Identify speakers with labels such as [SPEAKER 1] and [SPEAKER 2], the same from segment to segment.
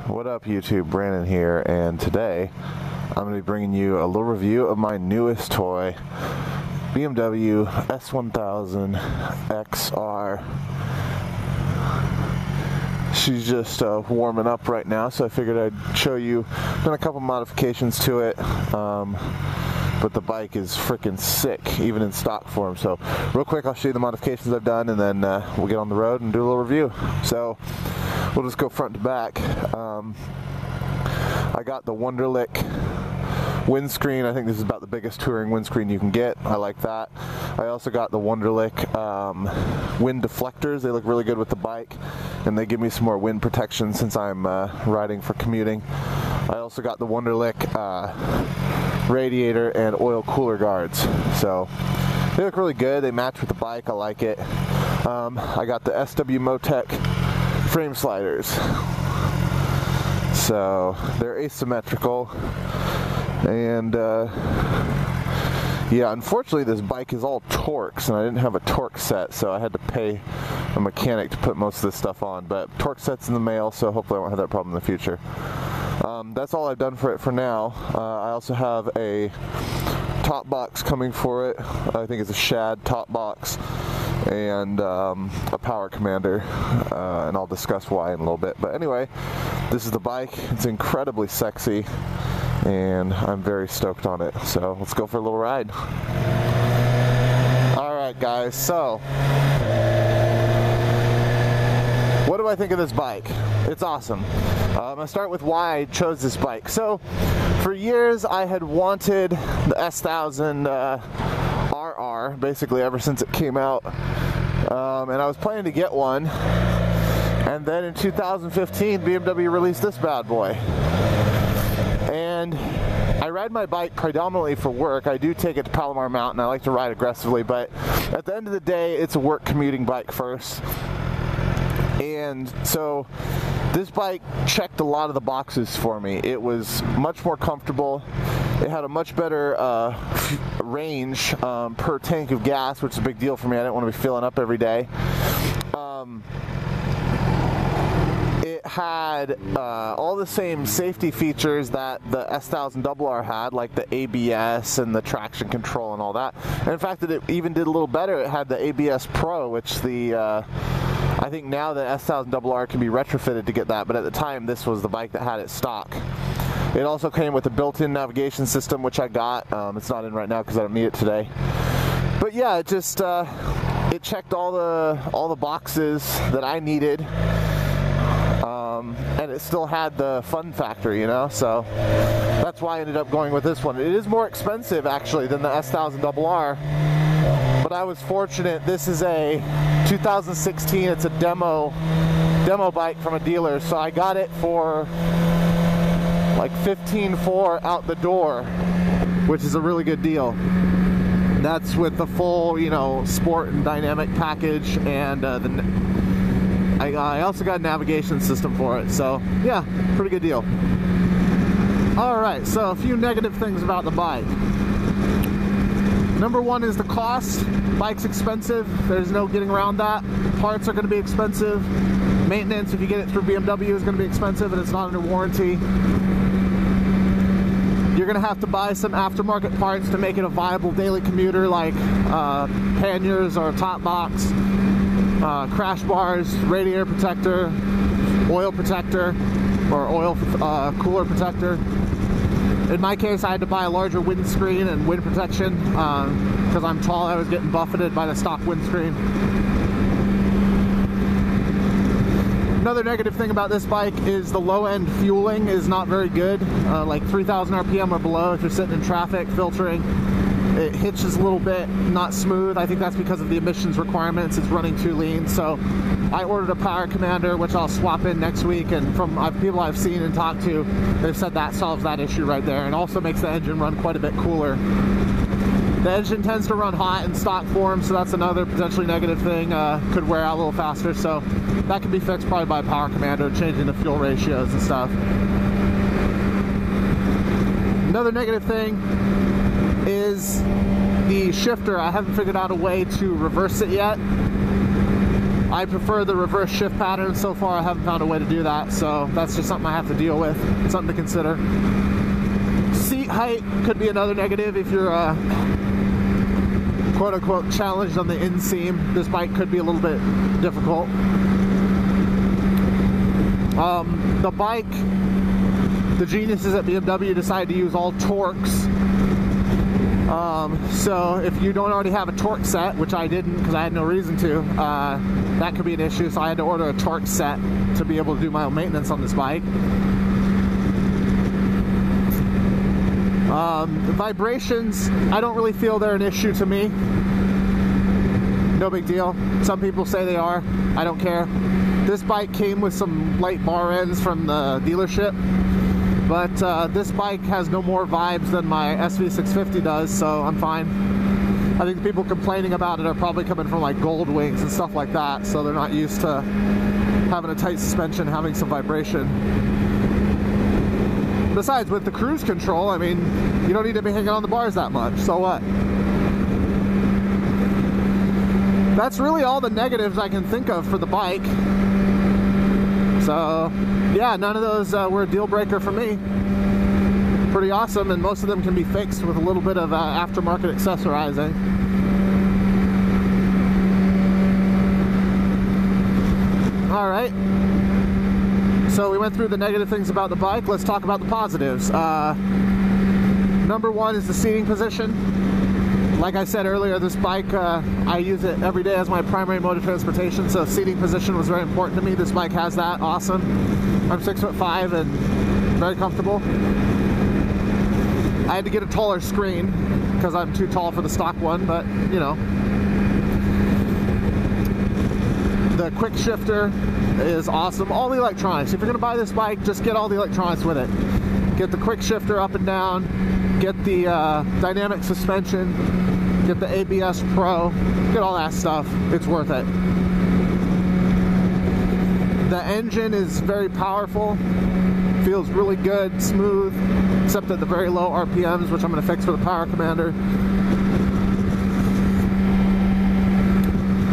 [SPEAKER 1] What up YouTube, Brandon here, and today I'm going to be bringing you a little review of my newest toy, BMW S1000XR. She's just warming up right now, so I figured I'd show you. Done a couple modifications to it, but the bike is freaking sick, even in stock form. So real quick, I'll show you the modifications I've done, and then we'll get on the road and do a little review. So we'll just go front to back. I got the Wunderlich windscreen. I think this is about the biggest touring windscreen you can get. I like that. I also got the Wunderlich wind deflectors. They look really good with the bike, and they give me some more wind protection since I'm riding for commuting. I also got the Wunderlich radiator and oil cooler guards. So they look really good. They match with the bike. I like it. I got the Motech frame sliders. So they're asymmetrical, and yeah, unfortunately this bike is all Torx, and I didn't have a Torx set, so I had to pay a mechanic to put most of this stuff on. But Torx set's in the mail, so hopefully I won't have that problem in the future. That's all I've done for it for now. I also have a top box coming for it. I think it's a shad top box, and a power commander, and I'll discuss why in a little bit. But anyway, this is the bike. It's incredibly sexy, and I'm very stoked on it. So let's go for a little ride. Alright guys, so what do I think of this bike? It's awesome. I'm going to start with why I chose this bike. So for years I had wanted the S1000XR, basically ever since it came out, and I was planning to get one, and then in 2015 BMW released this bad boy. And I ride my bike predominantly for work. I do take it to Palomar Mountain. I like to ride aggressively, but at the end of the day it's a work commuting bike first. And so this bike checked a lot of the boxes for me. It was much more comfortable. It had a much better range per tank of gas, which is a big deal for me. I didn't want to be filling up every day. It had all the same safety features that the S1000XR had, like the ABS and the traction control and all that. And in fact, it even did a little better. It had the ABS Pro, which I think now the S1000XR can be retrofitted to get that, but at the time this was the bike that had it stock. It also came with a built-in navigation system, which I got. It's not in right now because I don't need it today. But yeah, it just it checked all the boxes that I needed, and it still had the fun factor, you know. So that's why I ended up going with this one. It is more expensive actually than the S1000XR, but I was fortunate. This is a 2016. It's a demo bike from a dealer, so I got it for like $15,400 out the door, which is a really good deal. That's with the full, you know, sport and dynamic package, and I also got a navigation system for it. So yeah, pretty good deal. All right, so a few negative things about the bike. Number one is the cost. Bike's expensive. There's no getting around that. Parts are going to be expensive. Maintenance, if you get it through BMW, is going to be expensive, and it's not under warranty. You're going to have to buy some aftermarket parts to make it a viable daily commuter, like panniers or top box, crash bars, radiator protector, oil protector, or oil cooler protector. In my case, I had to buy a larger windscreen and wind protection because I'm tall. I was getting buffeted by the stock windscreen. Another negative thing about this bike is the low-end fueling is not very good, like 3,000 RPM or below if you're sitting in traffic filtering. It hitches a little bit, not smooth. I think that's because of the emissions requirements. It's running too lean. So I ordered a power commander, which I'll swap in next week, and from people I've seen and talked to, they've said that solves that issue right there, and also makes the engine run quite a bit cooler. The engine tends to run hot in stock form, so that's another potentially negative thing. Could wear out a little faster, so that can be fixed probably by power commander, changing the fuel ratios and stuff. Another negative thing is the shifter. I haven't figured out a way to reverse it yet. I prefer the reverse shift pattern. So far I haven't found a way to do that, so that's just something I have to deal with, something to consider. Seat height could be another negative if you're quote-unquote challenged on the inseam. This bike could be a little bit difficult. The bike, the geniuses at BMW decided to use all Torx. So if you don't already have a Torx set, which I didn't because I had no reason to, that could be an issue. So I had to order a Torx set to be able to do my own maintenance on this bike. The vibrations, I don't really feel they're an issue to me. No big deal. Some people say they are. I don't care. This bike came with some light bar ends from the dealership, but this bike has no more vibes than my SV650 does, so I'm fine. I think the people complaining about it are probably coming from like Gold Wings and stuff like that, so they're not used to having a tight suspension, having some vibration. Besides, with the cruise control, I mean, you don't need to be hanging on the bars that much, so what? That's really all the negatives I can think of for the bike. So, yeah, none of those were a deal breaker for me. Pretty awesome, and most of them can be fixed with a little bit of aftermarket accessorizing. All right. So we went through the negative things about the bike. Let's talk about the positives. Number one is the seating position. Like I said earlier, this bike, I use it every day as my primary mode of transportation, so seating position was very important to me. This bike has that. Awesome. I'm 6'5" and very comfortable. I had to get a taller screen because I'm too tall for the stock one, but you know. The quick shifter is awesome. All the electronics. If you're gonna buy this bike, just get all the electronics with it. Get the quick shifter up and down, get the dynamic suspension, get the ABS Pro, get all that stuff. It's worth it. The engine is very powerful, feels really good, smooth, except at the very low RPMs, which I'm going to fix for the Power Commander.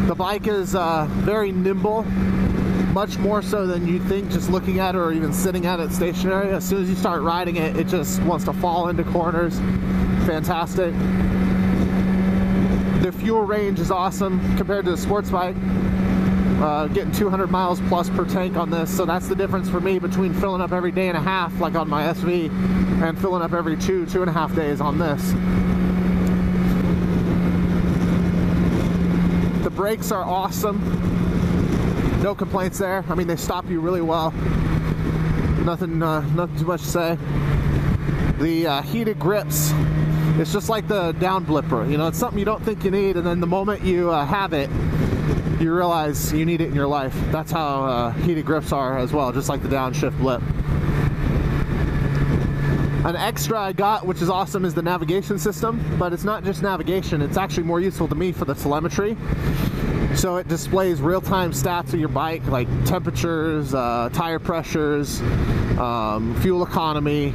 [SPEAKER 1] The bike is very nimble, much more so than you think just looking at it or even sitting at it stationary. As soon as you start riding it, it just wants to fall into corners. Fantastic. The fuel range is awesome compared to the sports bike. Getting 200 miles plus per tank on this, so that's the difference for me between filling up every day and a half like on my SV and filling up every 2.5 days on this. The brakes are awesome. No complaints there. I mean, they stop you really well. Nothing too much to say. The heated grips, it's just like the down blipper. You know, it's something you don't think you need, and then the moment you have it, you realize you need it in your life. That's how heated grips are as well, just like the downshift blip. An extra I got, which is awesome, is the navigation system, but it's not just navigation, it's actually more useful to me for the telemetry. So it displays real-time stats of your bike, like temperatures, tire pressures, fuel economy,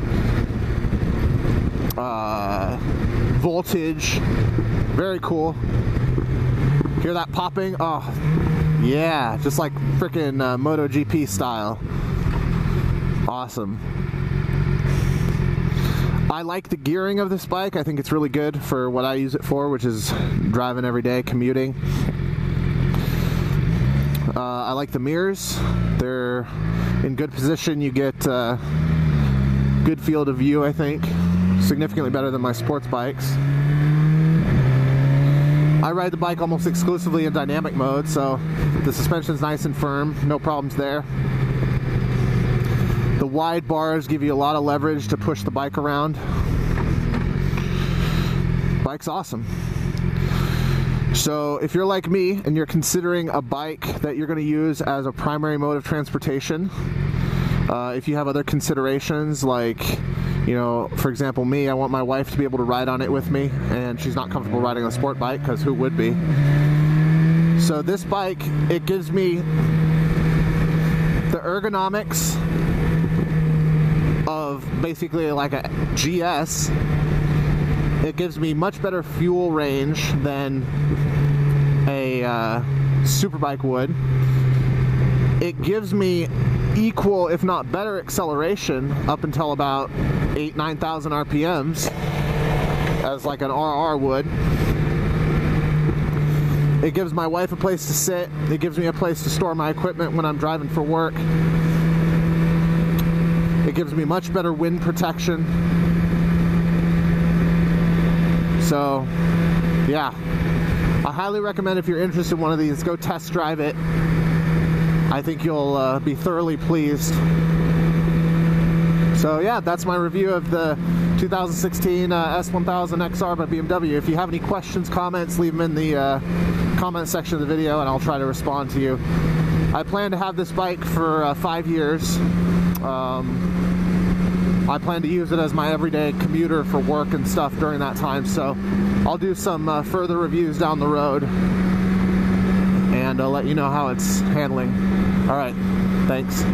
[SPEAKER 1] voltage. Very cool. Hear that popping? Oh, yeah, just like freaking MotoGP style. Awesome. I like the gearing of this bike. I think it's really good for what I use it for, which is driving every day, commuting. I like the mirrors. They're in good position. You get good field of view, I think. Significantly better than my sports bikes. I ride the bike almost exclusively in dynamic mode, so the suspension's nice and firm, no problems there. The wide bars give you a lot of leverage to push the bike around. Bike's awesome. So if you're like me and you're considering a bike that you're going to use as a primary mode of transportation, if you have other considerations like, you know, for example, me, I want my wife to be able to ride on it with me, and she's not comfortable riding a sport bike, because who would be? So this bike, it gives me the ergonomics of basically like a GS. It gives me much better fuel range than a superbike would. It gives me equal, if not better, acceleration up until about 9,000 RPMs as like an RR would. It gives my wife a place to sit. It gives me a place to store my equipment when I'm driving for work. It gives me much better wind protection. So, yeah, I highly recommend, if you're interested in one of these, go test drive it. I think you'll be thoroughly pleased. So yeah, that's my review of the 2016 S1000XR by BMW. If you have any questions, comments, leave them in the comment section of the video and I'll try to respond to you. I plan to have this bike for 5 years. I plan to use it as my everyday commuter for work and stuff during that time, so I'll do some further reviews down the road and I'll let you know how it's handling. All right, thanks.